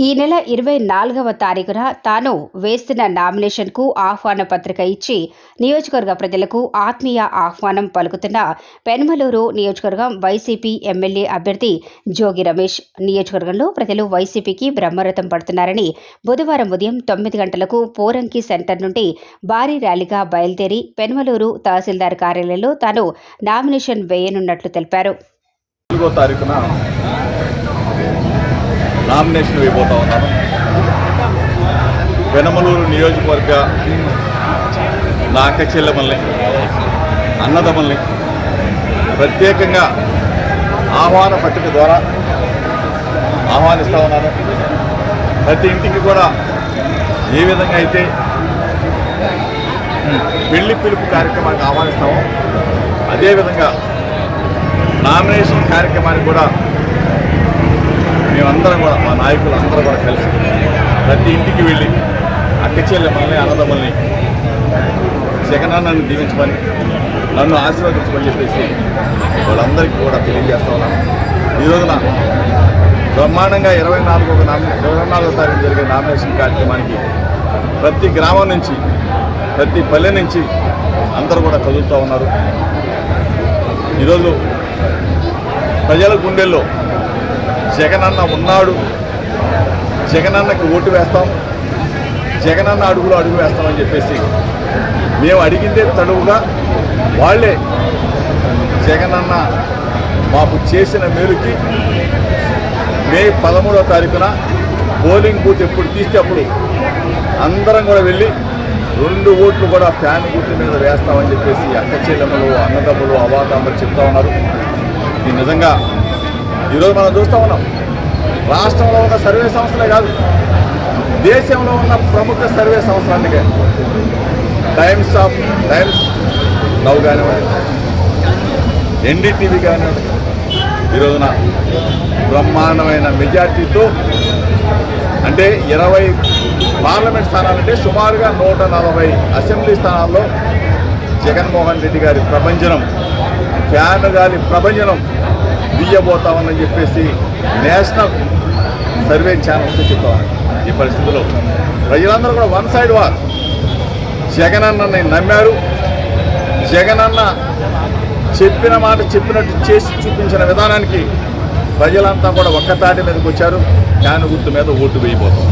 ఈ నెల 24వ తారీఖున తాను వేస్తున్న నామినేషన్కు ఆహ్వాన పత్రిక ఇచ్చి నియోజకవర్గ ప్రజలకు ఆత్మీయ ఆహ్వానం పలుకుతున్న పెనమలూరు నియోజకవర్గం వైసీపీ ఎమ్మెల్యే అభ్యర్థి జోగి రమేష్. నియోజకవర్గంలో ప్రజలు వైసీపీకి బ్రహ్మరథం పడుతున్నారని బుధవారం ఉదయం 9 గంటలకు పోరంకి సెంటర్ నుండి భారీ ర్యాలీగా బయలుదేరి పెనమలూరు తహసీల్దార్ కార్యాలయంలో తాను నామినేషన్ వేయనున్నట్లు తెలిపారు. నామినేషన్ వేయబోతా ఉన్నాను. పెనమలూరు నియోజకవర్గ నా అక్క చెల్లెమ్మల్ని, అన్నదమ్మల్ని ప్రత్యేకంగా ఆహ్వాన పత్రిక ద్వారా ఆహ్వానిస్తూ ఉన్నాను. ప్రతి ఇంటికి కూడా ఏ విధంగా అయితే పెళ్లి పిలుపు కార్యక్రమానికి ఆహ్వానిస్తామో అదేవిధంగా నామినేషన్ కార్యక్రమానికి కూడా మేమందరం కూడా, మా నాయకులు అందరూ కూడా కలిసి ప్రతి ఇంటికి వెళ్ళి అక్క చెల్లెమ్మల్ని, అన్నదమ్మల్ని జగనన్నను దీవించమని, నన్ను ఆశీర్వదించమని చెప్పేసి వాళ్ళందరికీ కూడా తెలియజేస్తా ఉన్నాను. ఈ రోజున బ్రహ్మాండంగా 24వ తారీఖు జరిగే నామినేషన్ కార్యక్రమానికి ప్రతి గ్రామం నుంచి, ప్రతి పల్లె నుంచి అందరూ కూడా కదులుతూ ఉన్నారు. ఈరోజు ప్రజల గుండెల్లో జగనన్న ఉన్నాడు, జగనన్నకి ఓటు వేస్తాం, జగనన్న అడుగు వేస్తామని చెప్పేసి మేము అడిగిందే తడువుగా వాళ్ళే జగనన్న మాకు చేసిన మేలుకి మే 13వ తారీఖున పోలింగ్ బూత్ ఎప్పుడు తీస్తే అప్పుడు అందరం కూడా వెళ్ళి 2 ఓట్లు కూడా ఫ్యాన్ గుర్తు మీద వేస్తామని చెప్పేసి అక్క చెల్లెమ్మలు, అన్నదమ్ములు, అవాతమ్మలు చెప్తా ఉన్నారు. ఇది నిజంగా ఈరోజు మనం చూస్తూ ఉన్నాం. రాష్ట్రంలో ఉన్న సర్వే సంస్థలే కాదు, దేశంలో ఉన్న ప్రముఖ సర్వే సంస్థలన్నీ టైమ్స్ నౌ కానివ్వండి, ఎన్డీటీవీ కానివ్వండి, ఈరోజున బ్రహ్మాండమైన మెజార్టీతో, అంటే 20 పార్లమెంట్ స్థానాలంటే సుమారుగా 140 అసెంబ్లీ స్థానాల్లో జగన్మోహన్ రెడ్డి గారి ప్రభంజనం, ఫ్యాన్ గారి ప్రభంజనం బియ్యబోతామని చెప్పేసి నేషనల్ సర్వే ఛానల్స్ చెప్తామని. ఈ పరిస్థితుల్లో ప్రజలందరూ కూడా వన్ సైడ్ వార్ జగనన్నని నమ్మారు. జగనన్న చెప్పిన మాట చెప్పినట్టు చేసి చూపించిన విధానానికి ప్రజలంతా కూడా ఒక్కతాటి మీదకి వచ్చారు. ఫ్యాన్ గుర్తు మీద ఓటు వేయబోతాం.